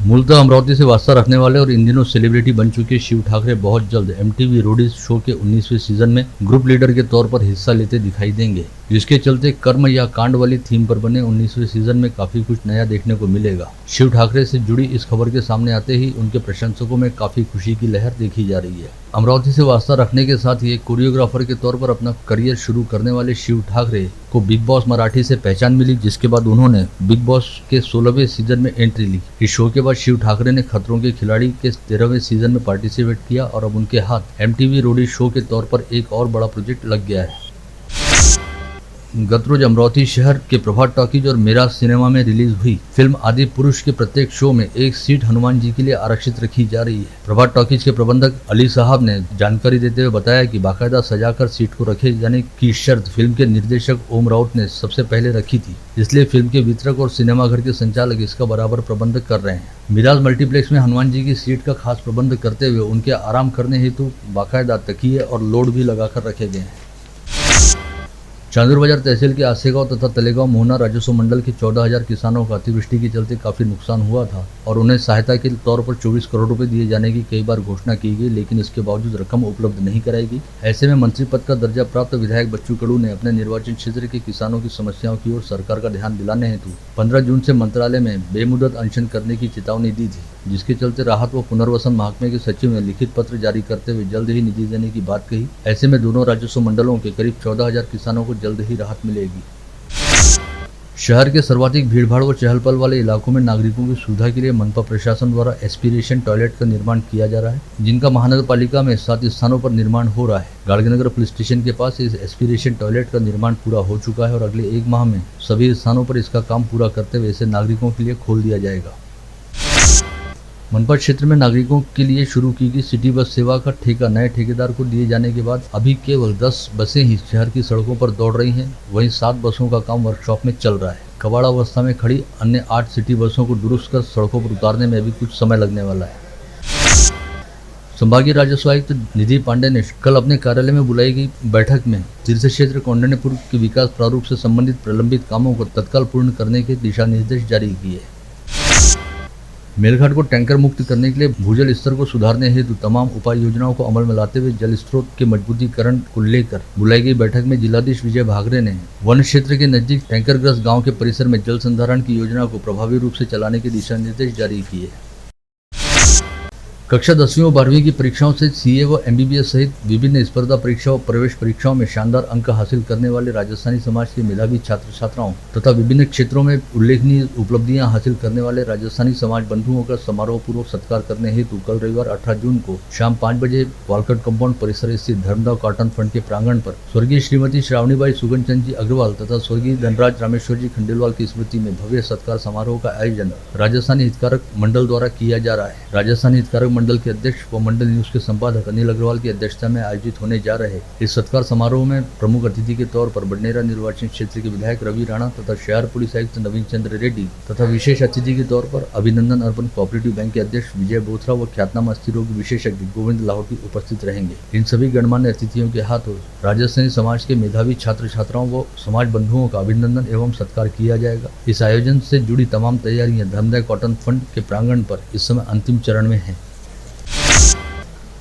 मूलतः अमरावती से वास्ता रखने वाले और इन दिनों सेलिब्रिटी बन चुके शिव ठाकरे बहुत जल्द एमटीवी रोडीज शो के 19वें सीजन में ग्रुप लीडर के तौर पर हिस्सा लेते दिखाई देंगे, जिसके चलते कर्म या कांड वाली थीम पर बने 19वें सीजन में काफी कुछ नया देखने को मिलेगा। शिव ठाकरे से जुड़ी इस खबर के सामने आते ही उनके प्रशंसकों में काफी खुशी की लहर देखी जा रही है। अमरावती से वास्ता रखने के साथ ही एक कोरियोग्राफर के तौर पर अपना करियर शुरू करने वाले शिव ठाकरे को बिग बॉस मराठी से पहचान मिली, जिसके बाद उन्होंने बिग बॉस के 16वें सीजन में एंट्री ली। इस शो के बाद शिव ठाकरे ने खतरों के खिलाड़ी के 13वें सीजन में पार्टिसिपेट किया और अब उनके हाथ एमटीवी रोडी शो के तौर पर एक और बड़ा प्रोजेक्ट लग गया है। गत रोज अमरावती शहर के प्रभात टॉकीज और मेरा सिनेमा में रिलीज हुई फिल्म आदि पुरुष के प्रत्येक शो में एक सीट हनुमान जी के लिए आरक्षित रखी जा रही है। प्रभात टॉकीज के प्रबंधक अली साहब ने जानकारी देते हुए बताया कि बाकायदा सजाकर सीट को रखे जाने की शर्त फिल्म के निर्देशक ओम राउत ने सबसे पहले रखी थी, इसलिए फिल्म के वितरक और सिनेमाघर के संचालक इसका बराबर प्रबंध कर रहे हैं। मिराज मल्टीप्लेक्स में हनुमान जी की सीट का खास प्रबंध करते हुए उनके आराम करने हेतु बाकायदा तकिए और लोड भी लगाकर रखे गए हैं। चांदूर बाजार तहसील के आसेगांव तथा तलेगांव मोहना राजस्व मंडल के 14,000 किसानों का अतिवृष्टि के चलते काफी नुकसान हुआ था और उन्हें सहायता के तौर पर 24 करोड़ रुपए दिए जाने की कई बार घोषणा की गई, लेकिन इसके बावजूद रकम उपलब्ध नहीं कराई गई। ऐसे में मंत्री पद का दर्जा प्राप्त विधायक बच्चू कडू ने अपने निर्वाचन क्षेत्र के किसानों की समस्याओं की ओर सरकार का ध्यान दिलाने हेतु 15 जून से मंत्रालय में बेमुदत अनशन करने की चेतावनी दी थी, जिसके चलते राहत व पुनर्वसन महकमे के सचिव ने लिखित पत्र जारी करते हुए जल्द ही निधि देने की बात कही। ऐसे में दोनों राजस्व मंडलों के करीब 14,000 किसानों को जल्द ही राहत मिलेगी। शहर के सर्वाधिक भीड़भाड़ व चहल पहल वाले इलाकों में नागरिकों की सुविधा के लिए मनपा प्रशासन द्वारा एस्पिरेशन टॉयलेट का निर्माण किया जा रहा है, जिनका महानगर पालिका में 7 स्थानों पर निर्माण हो रहा है। गाड़गीनगर पुलिस स्टेशन के पास इस एस्पिरेशन टॉयलेट का निर्माण पूरा हो चुका है और अगले 1 माह में सभी स्थानों पर इसका काम पूरा करते हुए इसे नागरिकों के लिए खोल दिया जाएगा। मनपा क्षेत्र में नागरिकों के लिए शुरू की गई सिटी बस सेवा का ठेका नए ठेकेदार को दिए जाने के बाद अभी केवल 10 बसें ही शहर की सड़कों पर दौड़ रही हैं, वहीं 7 बसों का काम वर्कशॉप में चल रहा है। कबाड़ा अवस्था में खड़ी अन्य 8 सिटी बसों को दुरुस्त कर सड़कों पर उतारने में भी कुछ समय लगने वाला है। संभागीय राजस्व आयुक्त निधि पांडे ने कल अपने कार्यालय में बुलाई गई बैठक में तीर्थ क्षेत्र कौंडिन्यपुर के विकास प्रारूप से संबंधित प्रलंबित कामों को तत्काल पूर्ण करने के दिशा निर्देश जारी किए। मेलघाट को टैंकर मुक्त करने के लिए भूजल स्तर को सुधारने हेतु तमाम उपाय योजनाओं को अमल में लाते हुए जल स्रोत के मजबूतीकरण को लेकर बुलाई गई बैठक में जिलाधीश विजय भागरे ने वन क्षेत्र के नजदीक टैंकरग्रस्त गांव के परिसर में जल संधारण की योजना को प्रभावी रूप से चलाने के दिशा निर्देश जारी किए। कक्षा 10वीं व 12वीं की परीक्षाओं से सीए व एमबीबीएस सहित विभिन्न स्पर्धा परीक्षाओं प्रवेश परीक्षाओं में शानदार अंक हासिल करने वाले राजस्थानी समाज के मेधावी छात्र छात्राओं तथा विभिन्न क्षेत्रों में उल्लेखनीय उपलब्धियां हासिल करने वाले राजस्थानी समाज बंधुओं का समारोह पूर्वक सत्कार करने हेतु कल रविवार 18 जून को शाम 5 बजे वालकट कंपाउंड परिसर स्थित धर्मदाव कॉटन फंड के प्रांगण पर स्वर्गीय श्रीमती श्रावणीबाई सुगनचंद जी अग्रवाल तथा स्वर्गीय धनराज रामेश्वर जी खंडेलवाल की स्मृति में भव्य सत्कार समारोह का आयोजन राजस्थानी हितकारक मंडल द्वारा किया जा रहा है। राजस्थानी हितकारक मंडल के अध्यक्ष व मंडल न्यूज के संपादक अनिल अग्रवाल की अध्यक्षता में आयोजित होने जा रहे इस सत्कार समारोह में प्रमुख अतिथि के तौर पर बडनेरा निर्वाचन क्षेत्र के विधायक रवि राणा तथा शहर पुलिस आयुक्त नवीन चंद्र रेड्डी तथा विशेष अतिथि के तौर पर अभिनंदन अर्बन कोऑपरेटिव बैंक के अध्यक्ष विजय बोथरा व ख्यातनामा अस्थि रोग विशेषज्ञ गोविंद लाहौटी उपस्थित रहेंगे। इन सभी गणमान्य अतिथियों के हाथों राजस्थानी समाज के मेधावी छात्र छात्राओं व समाज बंधुओं का अभिनंदन एवं सत्कार किया जाएगा। इस आयोजन से जुड़ी तमाम तैयारियां धर्मदाय कॉटन फंड के प्रांगण पर इस समय अंतिम चरण में है।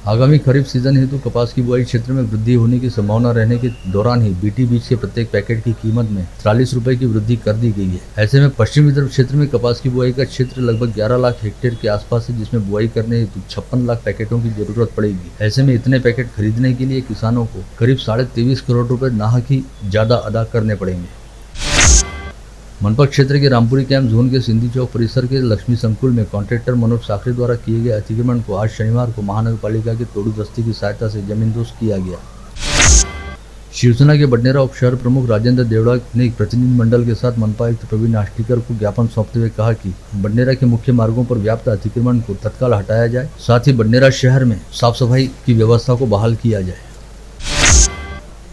आगामी खरीफ सीजन हेतु कपास की बुआई क्षेत्र में वृद्धि होने की संभावना रहने के दौरान ही बीटी बीज के प्रत्येक पैकेट की कीमत में 43 रुपए की वृद्धि कर दी गई है। ऐसे में पश्चिम विदर्भ क्षेत्र में कपास की बुआई का क्षेत्र लगभग 11 लाख हेक्टेयर के आसपास है, जिसमें बुआई करने हेतु 56 लाख पैकेटों की जरूरत पड़ेगी। ऐसे में इतने पैकेट खरीदने के लिए किसानों को करीब 23.5 करोड़ रुपए नाहक ही ज्यादा अदा करने पड़ेंगे। मनपा क्षेत्र के रामपुरी कैंप जोन के सिंधी चौक परिसर के लक्ष्मी संकुल में कॉन्ट्रैक्टर मनोज साखरे द्वारा किए गए अतिक्रमण को आज शनिवार को महानगर पालिका के तोड़ू दस्ते की सहायता से जमींदोज किया गया। शिवसेना के बडनेरा उप शहर प्रमुख राजेंद्र देवड़ा ने एक प्रतिनिधि मंडल के साथ मनपा आयुक्त प्रवीण आष्टीकर को ज्ञापन सौंपते हुए कहा कि बडनेरा के मुख्य मार्गों पर व्याप्त अतिक्रमण को तत्काल हटाया जाए, साथ ही बडनेरा शहर में साफ सफाई की व्यवस्था को बहाल किया जाए।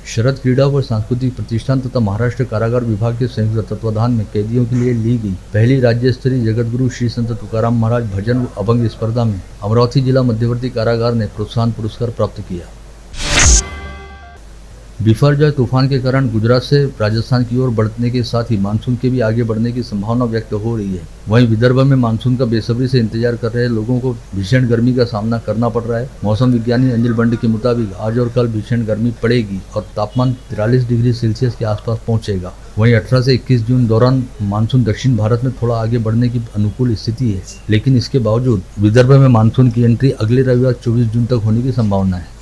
शरद क्रीड़ा व सांस्कृतिक प्रतिष्ठान तथा महाराष्ट्र कारागार विभाग के संयुक्त तत्वाधान में कैदियों के लिए ली गई पहली राज्य स्तरीय जगतगुरु श्री संत तुकाराम महाराज भजन व अभंग स्पर्धा में अमरावती जिला मध्यवर्ती कारागार ने प्रोत्साहन पुरस्कार प्राप्त किया। बिफरजॉय तूफान के कारण गुजरात से राजस्थान की ओर बढ़ने के साथ ही मानसून के भी आगे बढ़ने की संभावना व्यक्त हो रही है। वहीं विदर्भ में मानसून का बेसब्री से इंतजार कर रहे लोगों को भीषण गर्मी का सामना करना पड़ रहा है। मौसम विज्ञानी अंजल बंड के मुताबिक आज और कल भीषण गर्मी पड़ेगी और तापमान 43 डिग्री सेल्सियस के आसपास पहुंचेगा। वहीं 18 से 21 जून दौरान मानसून दक्षिण भारत में थोड़ा आगे बढ़ने की अनुकूल स्थिति है, लेकिन इसके बावजूद विदर्भ में मानसून की एंट्री अगले रविवार 24 जून तक होने की संभावना है।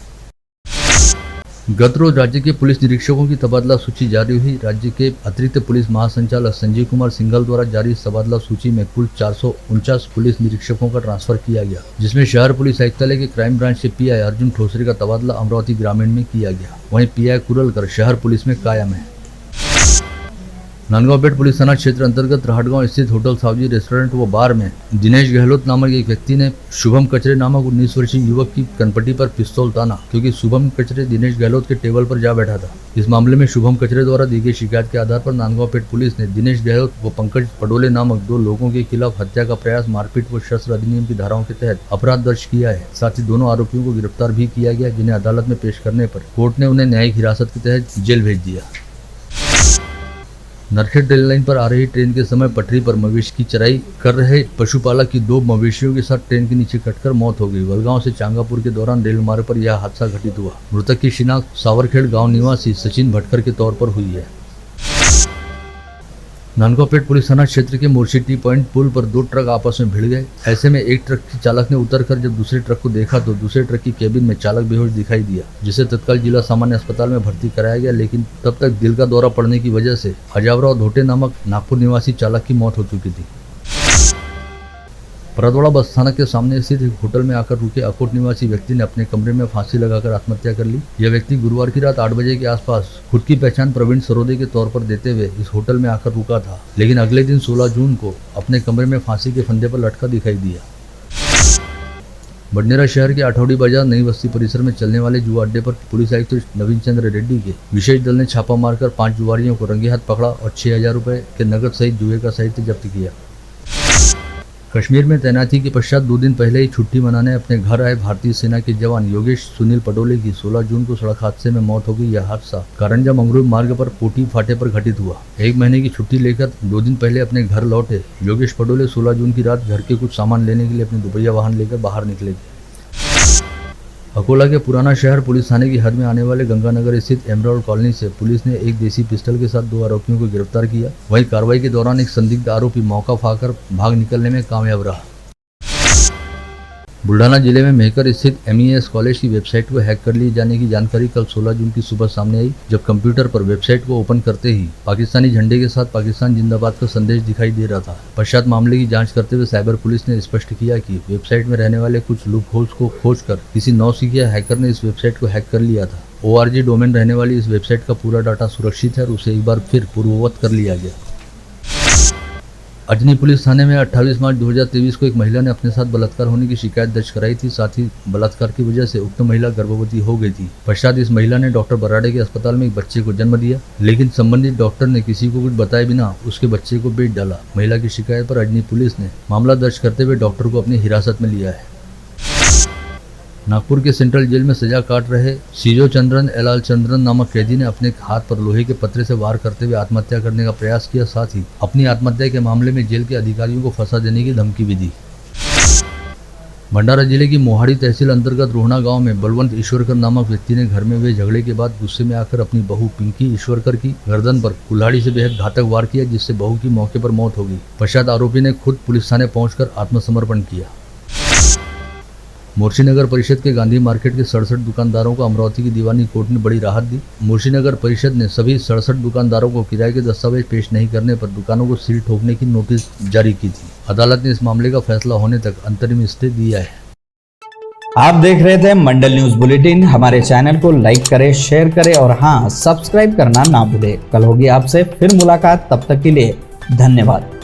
गत रोज राज्य के पुलिस निरीक्षकों की तबादला सूची जारी हुई। राज्य के अतिरिक्त पुलिस महासंचालक संजीव कुमार सिंघल द्वारा जारी तबादला सूची में कुल 449 पुलिस निरीक्षकों का ट्रांसफर किया गया, जिसमें शहर पुलिस आयुक्तालय के क्राइम ब्रांच से पीआई अर्जुन ठोसरे का तबादला अमरावती ग्रामीण में किया गया। वहीं पीआई कुरलकर शहर पुलिस में कायम है। नांदगांव पेठ पुलिस थाना क्षेत्र अंतर्गत राहटगांव स्थित होटल सावजी रेस्टोरेंट व बार में दिनेश गहलोत नामक एक व्यक्ति ने शुभम कचरे नामक 19 वर्षीय युवक की कनपटी पर पिस्तौल ताना, क्योंकि शुभम कचरे दिनेश गहलोत के टेबल पर जा बैठा था। इस मामले में शुभम कचरे द्वारा दी गई शिकायत के आधार पर नांदगांव पेठ पुलिस ने दिनेश गहलोत व पंकज पडोले नामक 2 लोगों के खिलाफ हत्या का प्रयास, मारपीट व शस्त्र अधिनियम की धाराओं के तहत अपराध दर्ज किया है। साथ ही दोनों आरोपियों को गिरफ्तार भी किया गया, जिन्हें अदालत में पेश करने पर कोर्ट ने उन्हें न्यायिक हिरासत के तहत जेल भेज दिया। नरखेड़ रेल लाइन पर आ रही ट्रेन के समय पटरी पर मवेशी की चराई कर रहे पशुपालक की 2 मवेशियों के साथ ट्रेन के नीचे कटकर मौत हो गई। वलगांव से चांगापुर के दौरान रेल मार्ग पर यह हादसा घटित हुआ। मृतक की शिनाख्त सावरखेड़ गांव निवासी सचिन भटकर के तौर पर हुई है। नांदगांव पेठ पुलिस थाना क्षेत्र के मोर्शी टी पॉइंट पुल पर 2 ट्रक आपस में भिड़ गए। ऐसे में एक ट्रक के चालक ने उतरकर जब दूसरे ट्रक को देखा तो दूसरे ट्रक की केबिन में चालक बेहोश दिखाई दिया, जिसे तत्काल जिला सामान्य अस्पताल में भर्ती कराया गया, लेकिन तब तक दिल का दौरा पड़ने की वजह से अजावरा धोटे नामक नागपुर निवासी चालक की मौत हो चुकी थी। परदवाड़ा बस स्थानक के सामने स्थित एक होटल में आकर रुके अकोट निवासी व्यक्ति ने अपने कमरे में फांसी लगाकर आत्महत्या कर ली। यह व्यक्ति गुरुवार की रात 8 बजे के आसपास खुद की पहचान प्रवीण सरोदे के तौर पर देते हुए इस होटल में आकर रुका था, लेकिन अगले दिन 16 जून को अपने कमरे में फांसी के फंदे पर लटका दिखाई दिया। बडनेरा शहर के आठौड़ी बाजार नई बस्ती परिसर में चलने वाले जुआ अड्डे पर पुलिस आयुक्त नवीन चंद्र रेड्डी के विशेष दल ने छापा मारकर 5 जुआरियों को रंगे हाथ पकड़ा और 6000 रुपए के नगद सहित जुए का साहित्य जब्त किया। कश्मीर में तैनाती के पश्चात 2 दिन पहले ही छुट्टी मनाने अपने घर आए भारतीय सेना के जवान योगेश सुनील पडोले की 16 जून को सड़क हादसे में मौत हो गई। यह हादसा कारंजा मंगरू मार्ग पर पोटी फाटे पर घटित हुआ। 1 महीने की छुट्टी लेकर 2 दिन पहले अपने घर लौटे योगेश पडोले 16 जून की रात घर के कुछ सामान लेने के लिए अपने दुपहिया वाहन लेकर बाहर निकले थे। अकोला के पुराना शहर पुलिस थाने की हद में आने वाले गंगानगर स्थित एमराल्ड कॉलोनी से पुलिस ने एक देसी पिस्टल के साथ 2 आरोपियों को गिरफ्तार किया। वहीं कार्रवाई के दौरान एक संदिग्ध आरोपी मौका पाकर भाग निकलने में कामयाब रहा। बुल्ढाना जिले में मेहकर स्थित MES कॉलेज की वेबसाइट को हैक कर लिए जाने की जानकारी कल 16 जून की सुबह सामने आई, जब कंप्यूटर पर वेबसाइट को ओपन करते ही पाकिस्तानी झंडे के साथ पाकिस्तान जिंदाबाद का संदेश दिखाई दे रहा था। पश्चात मामले की जांच करते हुए साइबर पुलिस ने स्पष्ट किया कि वेबसाइट में रहने वाले कुछ लूप होल्स को खोजकर किसी नौसिखिया हैकर ने इस वेबसाइट को हैक कर लिया था। ORG डोमेन रहने वाली इस वेबसाइट का पूरा डाटा सुरक्षित है और उसे एक बार फिर पूर्ववत कर लिया गया। अजनी पुलिस थाने में 28 मार्च 2023 को एक महिला ने अपने साथ बलात्कार होने की शिकायत दर्ज कराई थी। साथ ही बलात्कार की वजह से उक्त महिला गर्भवती हो गई थी। पश्चात इस महिला ने डॉक्टर बराड़े के अस्पताल में एक बच्चे को जन्म दिया, लेकिन संबंधित डॉक्टर ने किसी को कुछ बताए बिना उसके बच्चे को बेच डाला। महिला की शिकायत पर अजनी पुलिस ने मामला दर्ज करते हुए डॉक्टर को अपनी हिरासत में लिया है। नागपुर के सेंट्रल जेल में सजा काट रहे सीजो चंद्रन एलाल चंद्रन नामक कैदी ने अपने हाथ पर लोहे के पत्रे से वार करते हुए आत्महत्या करने का प्रयास किया। साथ ही अपनी आत्महत्या के मामले में जेल के अधिकारियों को फंसा देने की धमकी भी दी। भंडारा जिले की मोहाड़ी तहसील अंतर्गत रोहना गांव में बलवंत ईश्वरकर नामक व्यक्ति ने घर में हुए झगड़े के बाद गुस्से में आकर अपनी बहू पिंकी ईश्वरकर की गर्दन पर कुल्हाड़ी से बेहद घातक वार किया, जिससे बहू की मौके पर मौत हो गई। पश्चात आरोपी ने खुद पुलिस थाने पहुंचकर आत्मसमर्पण किया। मोर्शीनगर परिषद के गांधी मार्केट के 67 दुकानदारों को अमरावती की दीवानी कोर्ट ने बड़ी राहत दी। मोर्शीनगर परिषद ने सभी 67 दुकानदारों को किराए के दस्तावेज पेश नहीं करने पर दुकानों को सील ठोकने की नोटिस जारी की थी। अदालत ने इस मामले का फैसला होने तक अंतरिम स्टे दिया है। आप देख रहे थे मंडल न्यूज बुलेटिन। हमारे चैनल को लाइक करें, शेयर करें और हाँ, सब्सक्राइब करना ना भूलें। कल होगी आपसे फिर मुलाकात, तब तक के लिए धन्यवाद।